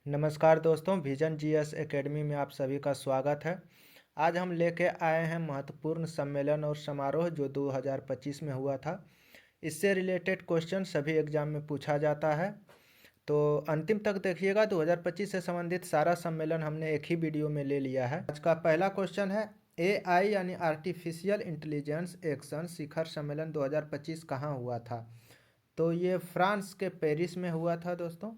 नमस्कार दोस्तों, vision GS academy में आप सभी का स्वागत है। आज हम लेके आए हैं महत्वपूर्ण सम्मेलन और समारोह जो 2025 में हुआ था। इससे रिलेटेड क्वेश्चन सभी एग्जाम में पूछा जाता है, तो अंतिम तक देखिएगा। 2025 से संबंधित सारा सम्मेलन हमने एक ही वीडियो में ले लिया है। आज का पहला क्वेश्चन है, एआई यानी आर्टिफिशियल इंटेलिजेंस एक्शन शिखर सम्मेलन 2025 कहाँ हुआ था? तो ये फ्रांस के पेरिस में हुआ था दोस्तों।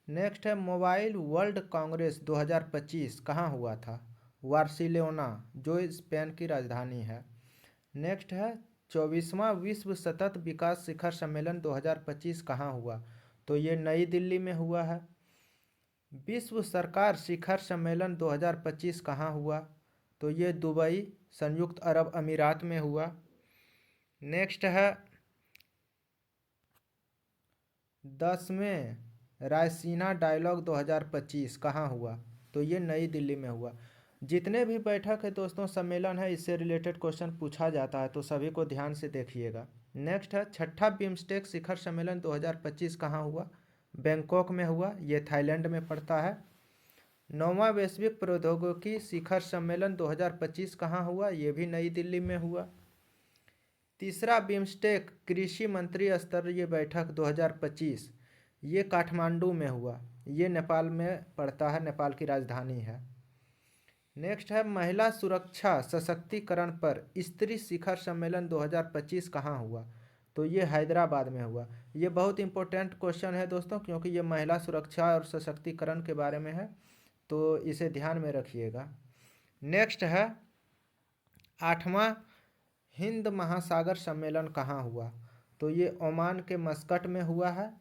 नेक्स्ट है, मोबाइल वर्ल्ड कांग्रेस 2025 कहाँ हुआ था? बार्सिलोना, जो स्पेन की राजधानी है। नेक्स्ट है, 24वां विश्व सतत विकास शिखर सम्मेलन 2025 कहाँ हुआ? तो ये नई दिल्ली में हुआ है। विश्व सरकार शिखर सम्मेलन 2025 कहाँ हुआ? तो ये दुबई, संयुक्त अरब अमीरात में हुआ। नेक्स्ट है, 10वें रायसीना डायलॉग 2025 कहाँ हुआ? तो ये नई दिल्ली में हुआ। जितने भी बैठक है दोस्तों, सम्मेलन है, इससे रिलेटेड क्वेश्चन पूछा जाता है, तो सभी को ध्यान से देखिएगा। नेक्स्ट है, छठा बिम्स्टेक शिखर सम्मेलन 2025 कहाँ हुआ? बैंकॉक में हुआ, ये थाईलैंड में पड़ता है। 9वां वैश्विक प्रौद्योगिकी शिखर सम्मेलन 2025 कहाँ हुआ? ये भी नई दिल्ली में हुआ। तीसरा बिम्स्टेक कृषि मंत्री स्तरीय बैठक 2025 ये काठमांडू में हुआ, ये नेपाल में पड़ता है, नेपाल की राजधानी है। नेक्स्ट है, महिला सुरक्षा सशक्तिकरण पर स्त्री शिखर सम्मेलन 2025 कहाँ हुआ? तो ये हैदराबाद में हुआ। ये बहुत इंपॉर्टेंट क्वेश्चन है दोस्तों, क्योंकि ये महिला सुरक्षा और सशक्तिकरण के बारे में है, तो इसे ध्यान में रखिएगा। नेक्स्ट है, 8वां हिंद महासागर सम्मेलन कहाँ हुआ? तो ये ओमान के मस्कट में हुआ है।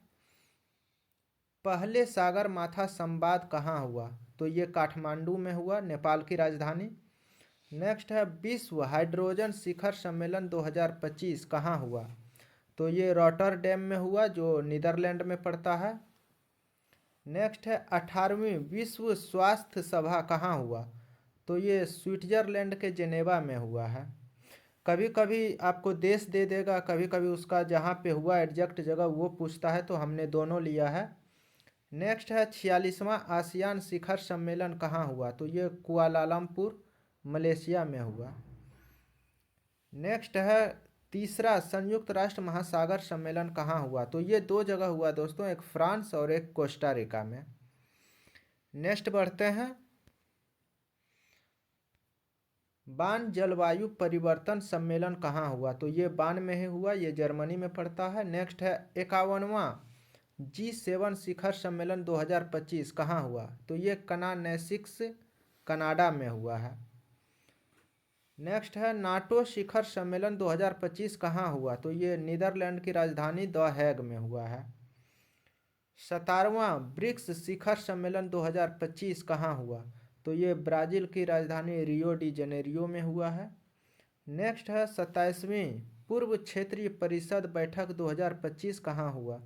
पहले सागर माथा संवाद कहाँ हुआ? तो ये काठमांडू में हुआ, नेपाल की राजधानी। नेक्स्ट है, विश्व हाइड्रोजन शिखर सम्मेलन 2025 कहाँ हुआ? तो ये रॉटरडैम में हुआ, जो नीदरलैंड में पड़ता है। नेक्स्ट है, 18वीं विश्व स्वास्थ्य सभा कहाँ हुआ? तो ये स्विट्जरलैंड के जेनेवा में हुआ है। कभी कभी आपको देश दे देगा, कभी कभी उसका जहाँ पे हुआ एग्जैक्ट जगह वो पूछता है, तो हमने दोनों लिया है। नेक्स्ट है, 46वां आसियान शिखर सम्मेलन कहाँ हुआ? तो ये कुआलालंपुर, मलेशिया में हुआ। नेक्स्ट है, तीसरा संयुक्त राष्ट्र महासागर सम्मेलन कहाँ हुआ? तो ये दो जगह हुआ दोस्तों, एक फ्रांस और एक कोस्टा रिका में। नेक्स्ट बढ़ते हैं, बान जलवायु परिवर्तन सम्मेलन कहाँ हुआ? तो ये बान में ही हुआ, ये जर्मनी में पड़ता है। नेक्स्ट है, 51वां G7 शिखर सम्मेलन 2025 कहाँ हुआ? तो ये कनानेसिक्स, कनाडा में हुआ है। नेक्स्ट है, नाटो शिखर सम्मेलन 2025 कहाँ हुआ? तो ये नीदरलैंड की राजधानी द हैग में हुआ है। 17वां ब्रिक्स शिखर सम्मेलन 2025 कहाँ हुआ? तो ये ब्राज़ील की राजधानी रियो डी जनेरियो में हुआ है। नेक्स्ट है, 27वीं पूर्व क्षेत्रीय परिषद बैठक 2025 कहाँ हुआ?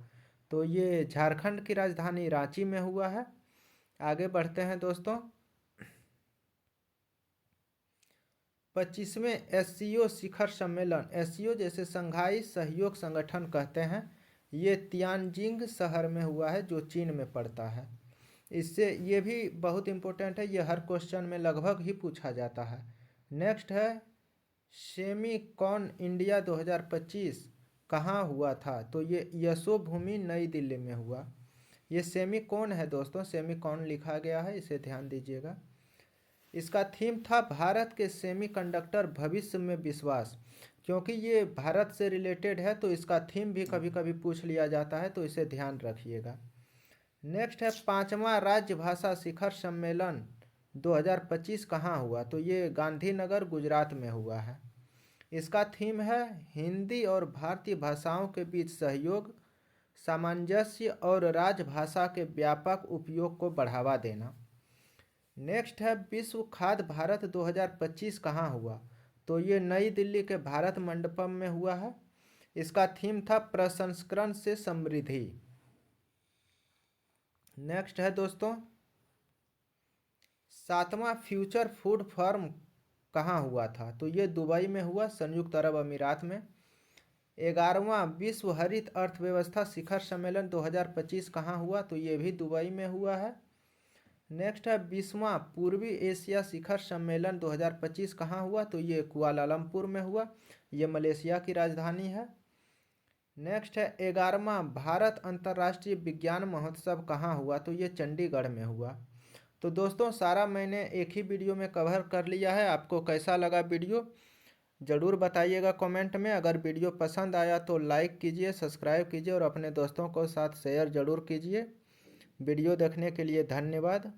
तो ये झारखंड की राजधानी रांची में हुआ है। आगे बढ़ते हैं दोस्तों, 25वें एससीओ शिखर सम्मेलन, एससीओ जैसे संघाई सहयोग संगठन कहते हैं, ये तियानजिंग शहर में हुआ है, जो चीन में पड़ता है। इससे ये भी बहुत इंपॉर्टेंट है, ये हर क्वेश्चन में लगभग ही पूछा जाता है। नेक्स्ट है, सेमीकॉन इंडिया 2025 कहाँ हुआ था? तो ये यशोभूमि नई दिल्ली में हुआ। ये सेमीकॉन है दोस्तों, सेमीकॉन लिखा गया है, इसे ध्यान दीजिएगा। इसका थीम था भारत के सेमीकंडक्टर भविष्य में विश्वास। क्योंकि ये भारत से रिलेटेड है, तो इसका थीम भी कभी कभी पूछ लिया जाता है, तो इसे ध्यान रखिएगा। नेक्स्ट है, 5वां राज्य भाषा शिखर सम्मेलन 2025 कहाँ हुआ? तो ये गांधीनगर, गुजरात में हुआ है। इसका थीम है हिंदी और भारतीय भाषाओं के बीच सहयोग, सामंजस्य और राजभाषा के व्यापक उपयोग को बढ़ावा देना। नेक्स्ट है, विश्व खाद्य भारत 2025 कहाँ हुआ? तो ये नई दिल्ली के भारत मंडपम में हुआ है। इसका थीम था प्रसंस्करण से समृद्धि। नेक्स्ट है दोस्तों, 7वां फ्यूचर फूड फोरम कहाँ हुआ था? तो ये दुबई में हुआ, संयुक्त अरब अमीरात में। 11वां विश्व हरित अर्थव्यवस्था शिखर सम्मेलन 2025 कहाँ हुआ? तो ये भी दुबई में हुआ है। नेक्स्ट है 20वां पूर्वी एशिया शिखर सम्मेलन 2025 कहाँ हुआ? तो ये कुआलालंपुर में हुआ, ये मलेशिया की राजधानी है। नेक्स्ट है 11वां भारत अंतर्राष्ट्रीय विज्ञान महोत्सव कहाँ हुआ? तो ये चंडीगढ़ में हुआ। तो दोस्तों सारा मैंने एक ही वीडियो में कवर कर लिया है। आपको कैसा लगा वीडियो ज़रूर बताइएगा कमेंट में। अगर वीडियो पसंद आया तो लाइक कीजिए, सब्सक्राइब कीजिए और अपने दोस्तों को साथ शेयर ज़रूर कीजिए। वीडियो देखने के लिए धन्यवाद।